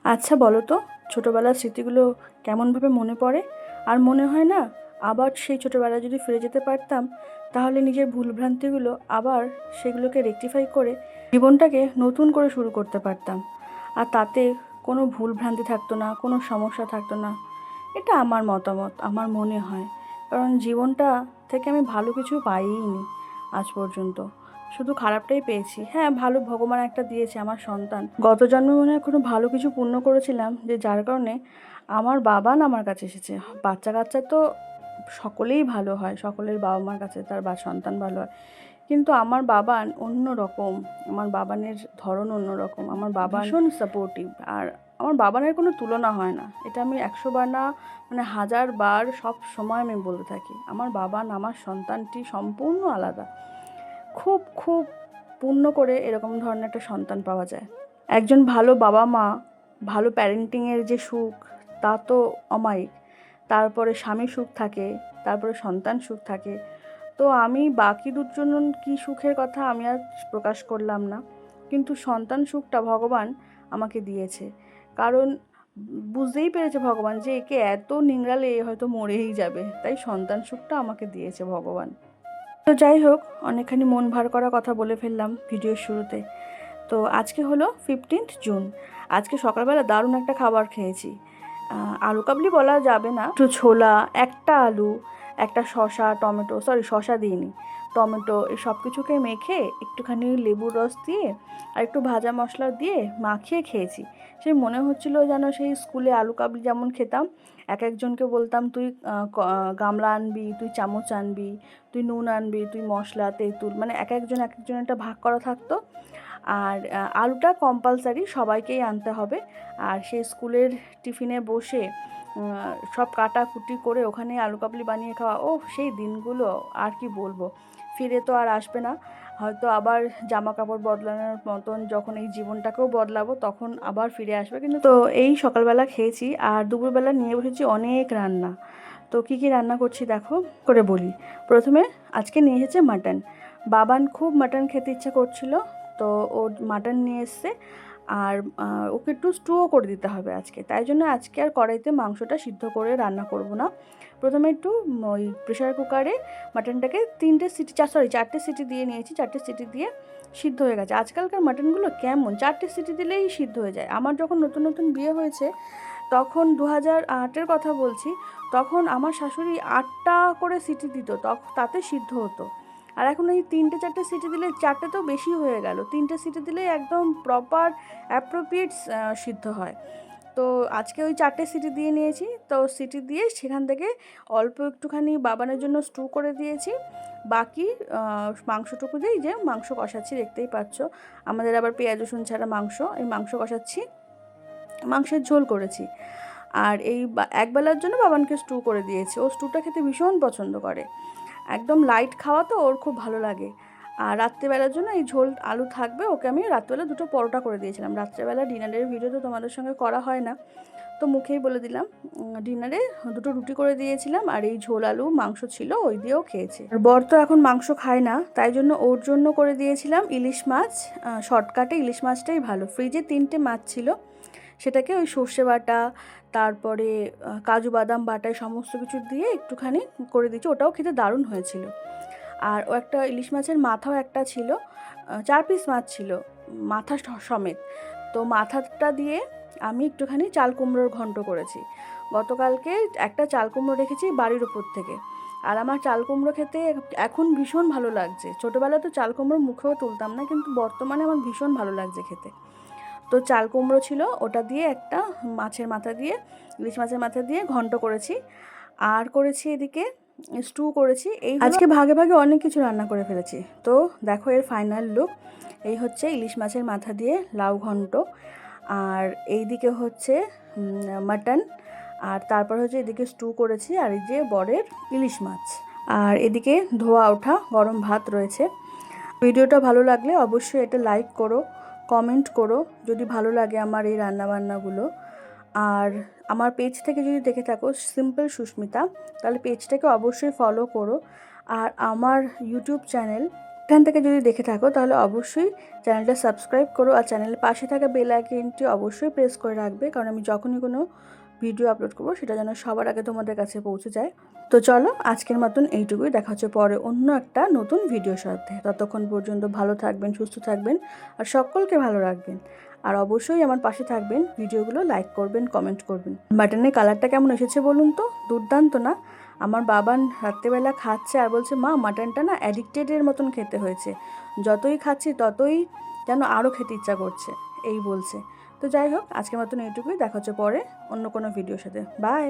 আচ্ছা বলো তো, ছোটোবেলার স্মৃতিগুলো কেমনভাবে মনে পড়ে? আর মনে হয় না আবার সেই ছোটোবেলায় যদি ফিরে যেতে পারতাম, তাহলে নিজের ভুলভ্রান্তিগুলো আবার সেগুলোকে রেকটিফাই করে জীবনটাকে নতুন করে শুরু করতে পারতাম। আর তাতে কোনো ভুলভ্রান্তি থাকতো না, কোনো সমস্যা থাকতো না। এটা আমার মতামত, আমার মনে হয়। কারণ জীবনটা থেকে আমি ভালো কিছু পাইইনি আজ পর্যন্ত, শুধু খারাপটাই পেয়েছি। হ্যাঁ, ভালো ভগবান একটা দিয়েছে, আমার সন্তান। গত জন্মে মনে হয় কোনো ভালো কিছু পুণ্য করেছিলাম, যে যার কারণে আমার বাবা না আমার কাছে এসেছে। বাচ্চা কাচ্চা তো সকলেই ভালো হয়, সকলের বাবা মার কাছে তার সন্তান ভালো হয়, কিন্তু আমার বাবান অন্য রকম। আমার বাবানের ধরন অন্য রকম। আমার বাবা ভীষণ সাপোর্টিভ, আর আমার বাবানের কোনো তুলনা হয় না। এটা আমি 100 বার না, মানে 1000 বার সব সময় আমি বলতে থাকি। আমার বাবান আমার সন্তানটি সম্পূর্ণ আলাদা। খুব খুব পুণ্য করে এরকম ধরনের একটা সন্তান পাওয়া যায়। একজন ভালো বাবা মা, ভালো প্যারেন্টিংয়ের যে সুখ, তা তো অমায়িক। তারপরে স্বামী সুখ থাকে, তারপরে সন্তান সুখ থাকে। তো আমি বাকি দুজন কী সুখের কথা আমি আর প্রকাশ করলাম না, কিন্তু সন্তান সুখটা ভগবান আমাকে দিয়েছে। কারণ বুঝতেই পেরেছে ভগবান যে একে এত নিংড়ালে এ হয়তো মরেই যাবে, তাই সন্তান সুখটা আমাকে দিয়েছে ভগবান। তো যাই হোক, অনেকখানি মন ভার করা কথা বলে ফেললাম ভিডিওর শুরুতে। তো আজকে হলো 15 জুন। আজকে সকালবেলা দারুণ একটা খাবার খেয়েছি। আলু কাবলি বলা যাবে না, একটু ছোলা, একটা আলু, একটা শসা, টমেটো, সরি শসা দিইনি, টমেটো, এই সব কিছুকে মেখে একটুখানি লেবুর রস দিয়ে আর একটু ভাজা মশলা দিয়ে মাখিয়ে খেয়েছি। সেই মনে হচ্ছিল যেন সেই স্কুলে আলু কাবলি যেমন খেতাম, এক একজনকে বলতাম তুই গামলা আনবি, তুই চামচ আনবি, তুই নুন আনবি, তুই মশলা, তেঁতুল, মানে এক একজন একটা ভাগ করা থাকতো। আর আলুটা কম্পালসারি সবাইকেই আনতে হবে। আর সেই স্কুলের টিফিনে বসে সব কাটাকুটি করে ওখানে আলু কাবলি বানিয়ে খাওয়া, ও সেই দিনগুলো আর কি বলবো। ফিরে তো আর আসবে না। হয়তো আবার জামা কাপড় বদলানোর মতন যখন এই জীবনটাকেও বদলাবো, তখন আবার ফিরে আসবে। কিন্তু তো এই সকালবেলা খেয়েছি, আর দুপুরবেলা নিয়ে বসেছি অনেক রান্না। তো কী কী রান্না করছি দেখো করে বলি। প্রথমে আজকে নিয়ে এসেছে মাটন। বাবান খুব মাটন খেতে ইচ্ছা করছিল, তো ও মাটন নিয়ে এসছে। আর ওকে একটু স্টুও করে দিতে হবে আজকে, তাই জন্য আজকে আর কড়াইতে মাংসটা সিদ্ধ করে রান্না করব না। প্রথমে একটু ওই প্রেশার কুকারে মাটনটাকে 4টে সিটি দিয়ে নিয়েছি। 4টে সিটি দিয়ে সিদ্ধ হয়ে গেছে। আজকালকার মাটনগুলো কেমন, 4টে সিটি দিলেই সিদ্ধ হয়ে যায়। আমার যখন নতুন নতুন বিয়ে হয়েছে, তখন 2008-এর কথা বলছি, তখন আমার শাশুড়ি 8টা করে সিটি দিত, তাতে সিদ্ধ হতো। আর এখন এই 3টে 4টে সিটি দিলে, 4টে তো বেশি হয়ে গেল, 3টে সিটি দিলেই একদম প্রপার অ্যাপ্রোপ্রিয়েট সিদ্ধ হয়। তো আজকে ওই 4টে সিটি দিয়ে নিয়েছি। তো সিটি দিয়ে সেখান থেকে অল্প একটুখানি বাবানের জন্য স্টু করে দিয়েছি। বাকি মাংসটুকু দিয়েই যে মাংস কষাচ্ছি, দেখতেই পাচ্ছ। আমাদের আবার পেঁয়াজ রসুন ছাড়া মাংস, এই মাংস কষাচ্ছি, মাংসের ঝোল করেছি। আর এই একবেলার জন্য বাবানকে স্টু করে দিয়েছি। ও স্টুটা খেতে ভীষণ পছন্দ করে, একদম লাইট খাওয়া, তো ওর খুব ভালো লাগে। আর রাত্রেবেলার জন্য এই ঝোল আলু থাকবে। ওকে আমি রাত্রেবেলা 2টো পরোটা করে দিয়েছিলাম। রাত্রেবেলা ডিনারের ভিডিও তো তোমাদের সঙ্গে করা হয় না, তো মুখেই বলে দিলাম। ডিনারে 2টো রুটি করে দিয়েছিলাম, আর এই ঝোল আলু মাংস ছিল, ওই দিয়েও খেয়েছে। আর বর তো এখন মাংস খায় না, তাই জন্য ওর জন্য করে দিয়েছিলাম ইলিশ মাছ। শর্টকাটে ইলিশ মাছটাই ভালো। ফ্রিজে 3টে মাছ ছিল, সেটাকে ওই সর্ষে বাটা, তারপরে কাজু বাদাম বাটায় সমস্ত কিছু দিয়ে একটুখানি করে দিচ্ছি। ওটাও খেতে দারুণ হয়েছিল। আর ও একটা ইলিশ মাছের মাথাও একটা ছিল, 4 পিস মাছ ছিল মাথা সমেত। তো মাথাটা দিয়ে আমি একটুখানি চাল কুমড়োর ঘন্ট করেছি। গতকালকে একটা চাল কুমড়ো রেখেছি বাড়ির ওপর থেকে। আর আমার চাল কুমড়ো খেতে এখন ভীষণ ভালো লাগছে। ছোটোবেলায় তো চাল কুমড়ো মুখেও তুলতাম না, কিন্তু বর্তমানে আমার ভীষণ ভালো লাগছে খেতে। তো চাল কুমড়ো ছিল, ওটা দিয়ে একটা মাছের মাথা দিয়ে, ইলিশ মাছের মাথা দিয়ে ঘন্ট করেছি। আর করেছি এদিকে স্টু করেছি। এই আজকে ভাগে ভাগে অনেক কিছু রান্না করে ফেলেছি। তো দেখো এর ফাইনাল লুক। এই হচ্ছে ইলিশ মাছের মাথা দিয়ে লাউ ঘন্ট, আর এই দিকে হচ্ছে মাটন, আর তারপর হচ্ছে এদিকে স্টু করেছি, আর এই যে বরের ইলিশ মাছ, আর এদিকে ধোয়া ওঠা গরম ভাত রয়েছে। ভিডিওটা ভালো লাগলে অবশ্যই এটা লাইক করো, কমেন্ট করো যদি ভালো লাগে আমার এই রান্নাবান্নাগুলো। আর আমার পেজ থেকে যদি দেখে থাকো সিম্পল সুস্মিতা, তাহলে পেজটাকে অবশ্যই ফলো করো। আর আমার ইউটিউব চ্যানেল এখান থেকে যদি দেখে থাকো তাহলে অবশ্যই চ্যানেলটা সাবস্ক্রাইব করো, আর চ্যানেলের পাশে থাকা বেল আইকনটি অবশ্যই প্রেস করে রাখবে, কারণ আমি যখনই কোনো ভিডিও আপলোড করবো সেটা যেন সবার আগে তোমাদের কাছে পৌঁছে যায়। তো চলো আজকের মতন এইটুকুই, দেখা হচ্ছে পরে অন্য একটা নতুন ভিডিওর সাথে। ততক্ষণ পর্যন্ত ভালো থাকবেন, সুস্থ থাকবেন, আর সকলকে ভালো রাখবেন। আর অবশ্যই আমার পাশে থাকবেন, ভিডিওগুলো লাইক করবেন, কমেন্ট করবেন। মাটনের কালারটা কেমন এসেছে বলুন তো? দুর্দান্ত না? আমার বাবান রাত্রেবেলা খাচ্ছে আর বলছে, মা মাটনটা না অ্যাডিক্টেডের মতন খেতে হয়েছে, যতই খাচ্ছি ততই যেন আরও খেতে ইচ্ছা করছে, এই বলছে। তো যাই হোক, আজকের মতন এইটুকুই, দেখা হচ্ছে পরে অন্য কোনো ভিডিওর সাথে। বাই।